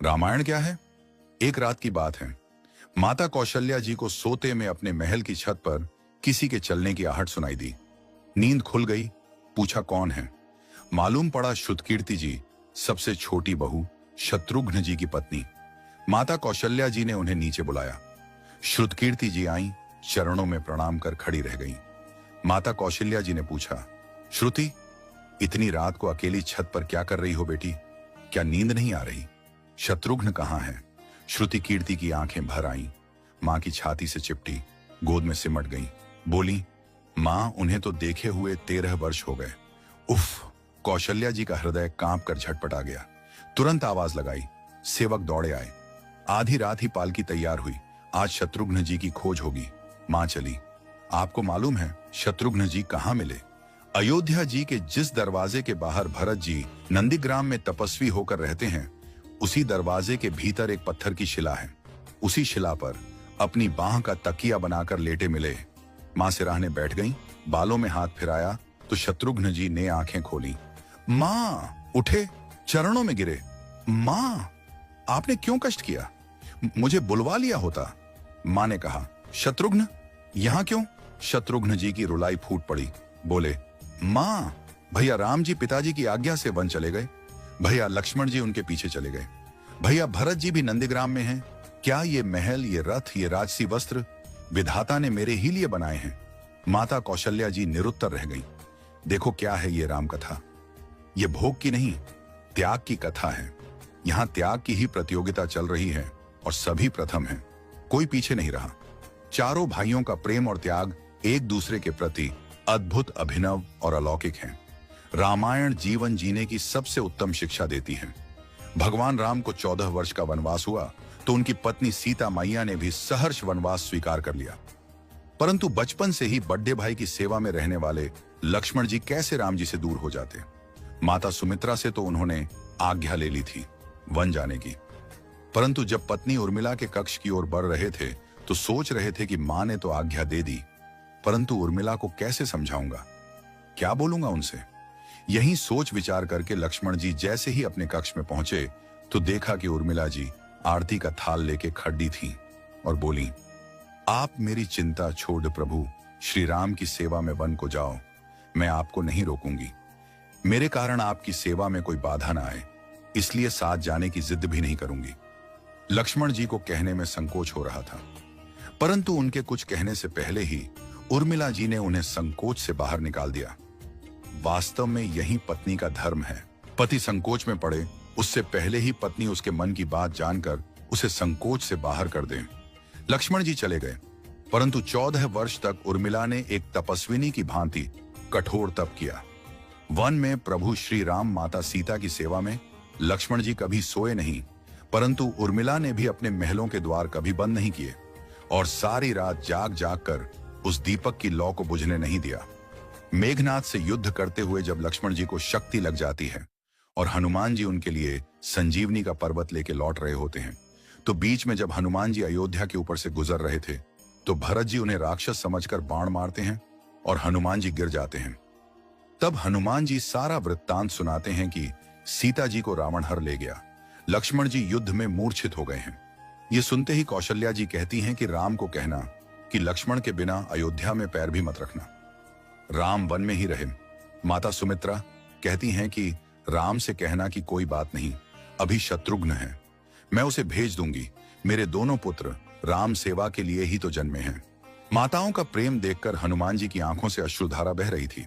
रामायण क्या है? एक रात की बात है। माता कौशल्या जी को सोते में अपने महल की छत पर किसी के चलने की आहट सुनाई दी। नींद खुल गई। पूछा कौन है? मालूम पड़ा श्रुतकीर्ति जी, सबसे छोटी बहू, शत्रुघ्न जी की पत्नी। माता कौशल्या जी ने उन्हें नीचे बुलाया। श्रुतकीर्ति जी आई, चरणों में प्रणाम कर खड़ी रह गईं। माता कौशल्या जी ने पूछा, श्रुति, इतनी रात को अकेली छत पर क्या कर रही हो बेटी? क्या नींद नहीं आ रही? शत्रुघ्न कहाँ है? श्रुति कीर्ति की आंखें भर आईं, मां की छाती से चिपटी, गोद में सिमट गईं। बोली, मां, उन्हें तो देखे हुए 13 वर्ष हो गए। उफ! कौशल्या जी का हृदय कांप कर झटपटा गया। तुरंत आवाज लगाई। सेवक दौड़े आए। आधी रात ही पालकी तैयार हुई। आज शत्रुघ्न जी की खोज होगी। मां चली। आपको मालूम है शत्रुघ्न जी कहाँ मिले? अयोध्या जी के जिस दरवाजे के बाहर भरत जी नंदीग्राम में तपस्वी होकर रहते हैं, उसी दरवाजे के भीतर एक पत्थर की शिला है। उसी शिला पर अपनी बाह का तकिया बनाकर लेटे मिले। मां सिराहने बैठ गईं, बालों में हाथ फिराया तो शत्रुघ्न जी ने आंखें खोली। मां! उठे, चरणों में गिरे। मां, आपने क्यों कष्ट किया? मुझे बुलवा लिया होता। मां ने कहा, शत्रुघ्न यहां क्यों? शत्रुघ्न जी की रुलाई फूट पड़ी। बोले, मां, भैया राम जी पिताजी की आज्ञा से वन चले गए। भैया लक्ष्मण जी उनके पीछे चले गए। भैया भरत जी भी नंदीग्राम में हैं। क्या ये महल, ये रथ, ये राजसी वस्त्र विधाता ने मेरे ही लिए बनाए हैं? माता कौशल्या जी निरुत्तर रह गई। देखो क्या है ये राम कथा। ये भोग की नहीं, त्याग की कथा है। यहां त्याग की ही प्रतियोगिता चल रही है और सभी प्रथम हैं। कोई पीछे नहीं रहा। चारों भाइयों का प्रेम और त्याग एक दूसरे के प्रति अद्भुत, अभिनव और अलौकिक है। रामायण जीवन जीने की सबसे उत्तम शिक्षा देती है। भगवान राम को 14 वर्ष का वनवास हुआ तो उनकी पत्नी सीता मैया ने भी सहर्ष वनवास स्वीकार कर लिया। परंतु बचपन से ही बड़े भाई की सेवा में रहने वाले लक्ष्मण जी कैसे राम जी से दूर हो जाते? माता सुमित्रा से तो उन्होंने आज्ञा ले ली थी वन जाने की। परंतु जब पत्नी उर्मिला के कक्ष की ओर बढ़ रहे थे तो सोच रहे थे कि मां ने तो आज्ञा दे दी, परंतु उर्मिला को कैसे समझाऊंगा, क्या बोलूंगा उनसे? यही सोच विचार करके लक्ष्मण जी जैसे ही अपने कक्ष में पहुंचे तो देखा कि उर्मिला जी आरती का थाल लेके खड़ी थी और बोली, आप मेरी चिंता छोड़ प्रभु, श्री राम की सेवा में वन को जाओ। मैं आपको नहीं रोकूंगी। मेरे कारण आपकी सेवा में कोई बाधा ना आए, इसलिए साथ जाने की जिद भी नहीं करूंगी। लक्ष्मण जी को कहने में संकोच हो रहा था, परंतु उनके कुछ कहने से पहले ही उर्मिला जी ने उन्हें संकोच से बाहर निकाल दिया। वास्तव में यही पत्नी का धर्म है। पति संकोच में पड़े उससे पहले ही पत्नी उसके मन की बात जानकर उसे संकोच से बाहर कर दे। लक्ष्मण जी चले गए, परंतु 14 वर्ष तक उर्मिला ने एक तपस्विनी की भांति कठोर तप किया। वन में प्रभु श्री राम माता सीता की सेवा में लक्ष्मण जी कभी सोए नहीं, परंतु उर्मिला ने भी अपने महलों के द्वार कभी बंद नहीं किए और सारी रात जाग जाग कर उस दीपक की लौ को बुझने नहीं दिया। मेघनाथ से युद्ध करते हुए जब लक्ष्मण जी को शक्ति लग जाती है और हनुमान जी उनके लिए संजीवनी का पर्वत लेके लौट रहे होते हैं, तो बीच में जब हनुमान जी अयोध्या के ऊपर से गुजर रहे थे तो भरत जी उन्हें राक्षस समझकर बाण मारते हैं और हनुमान जी गिर जाते हैं। तब हनुमान जी सारा वृत्तांत सुनाते हैं कि सीता जी को रावण हर ले गया, लक्ष्मण जी युद्ध में मूर्छित हो गए हैं। ये सुनते ही कौशल्या जी कहती हैं कि राम को कहना कि लक्ष्मण के बिना अयोध्या में पैर भी मत रखना, राम वन में ही रहे। माता सुमित्रा कहती हैं कि राम से कहना कि कोई बात नहीं, अभी शत्रुघ्न है, मैं उसे भेज दूंगी। मेरे दोनों पुत्र राम सेवा के लिए ही तो जन्मे हैं। माताओं का प्रेम देखकर हनुमान जी की आंखों से अश्रुधारा बह रही थी,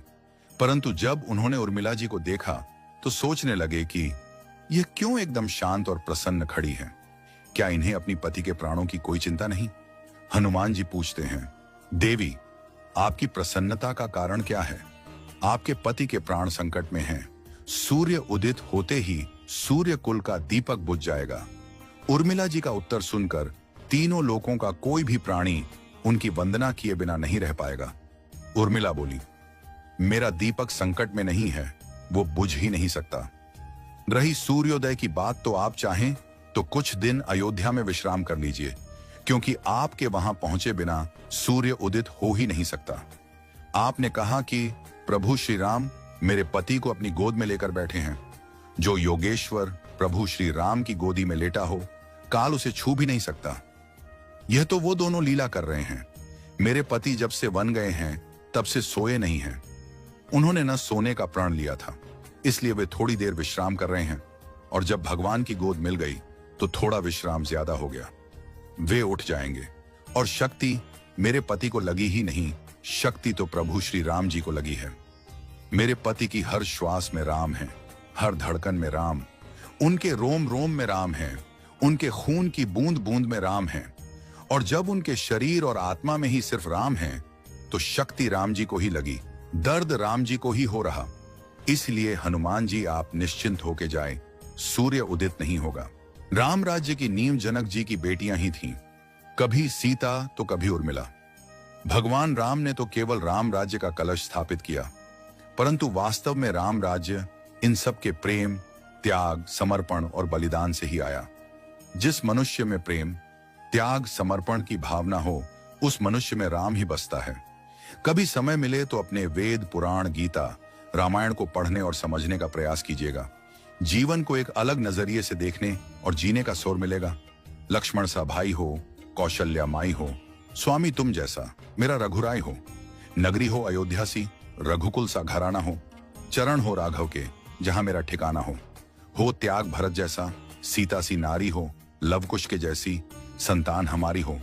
परंतु जब उन्होंने उर्मिला जी को देखा तो सोचने लगे कि यह क्यों एकदम शांत और प्रसन्न खड़ी है। क्या इन्हें अपनी पति के प्राणों की कोई चिंता नहीं? हनुमान जी पूछते हैं, देवी, आपकी प्रसन्नता का कारण क्या है? आपके पति के प्राण संकट में हैं। सूर्य उदित होते ही सूर्य कुल का दीपक बुझ जाएगा। उर्मिला जी का उत्तर सुनकर तीनों लोकों का कोई भी प्राणी उनकी वंदना किए बिना नहीं रह पाएगा। उर्मिला बोली, मेरा दीपक संकट में नहीं है, वो बुझ ही नहीं सकता। रही सूर्योदय की बात, तो आप चाहें तो कुछ दिन अयोध्या में विश्राम कर लीजिए, क्योंकि आपके वहां पहुंचे बिना सूर्य उदित हो ही नहीं सकता। आपने कहा कि प्रभु श्री राम मेरे पति को अपनी गोद में लेकर बैठे हैं। जो योगेश्वर प्रभु श्री राम की गोदी में लेटा हो, काल उसे छू भी नहीं सकता। यह तो वो दोनों लीला कर रहे हैं। मेरे पति जब से वन गए हैं तब से सोए नहीं हैं। उन्होंने न सोने का प्रण लिया था, इसलिए वे थोड़ी देर विश्राम कर रहे हैं, और जब भगवान की गोद मिल गई तो थोड़ा विश्राम ज्यादा हो गया। वे उठ जाएंगे। और शक्ति मेरे पति को लगी ही नहीं, शक्ति तो प्रभु श्री राम जी को लगी है। मेरे पति की हर श्वास में राम है, हर धड़कन में राम, उनके रोम रोम में राम है, उनके खून की बूंद बूंद में राम है। और जब उनके शरीर और आत्मा में ही सिर्फ राम है तो शक्ति राम जी को ही लगी, दर्द राम जी को ही हो रहा। इसलिए हनुमान जी आप निश्चिंत होके जाए, सूर्य उदित नहीं होगा। राम राज्य की नींव जनक जी की बेटियां ही थीं, कभी सीता तो कभी उर्मिला। भगवान राम ने तो केवल राम राज्य का कलश स्थापित किया, परंतु वास्तव में राम राज्य इन सब के प्रेम, त्याग, समर्पण और बलिदान से ही आया। जिस मनुष्य में प्रेम, त्याग, समर्पण की भावना हो, उस मनुष्य में राम ही बसता है। कभी समय मिले तो अपने वेद, पुराण, गीता, रामायण को पढ़ने और समझने का प्रयास कीजिएगा। जीवन को एक अलग नजरिए से देखने और जीने का सोर मिलेगा। लक्ष्मण सा भाई हो, कौशल्या माई हो, स्वामी तुम जैसा मेरा रघुराय हो, नगरी हो अयोध्या सी, रघुकुल सा घराना हो, चरण हो राघव के जहां मेरा ठिकाना हो त्याग भरत जैसा, सीता सी नारी हो, लवकुश के जैसी संतान हमारी हो,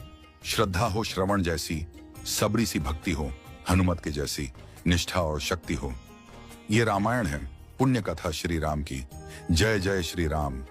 श्रद्धा हो श्रवण जैसी, सबरी सी भक्ति हो, हनुमत के जैसी निष्ठा और शक्ति हो। ये रामायण है, पुण्य कथा श्री राम की। जय जय श्री राम।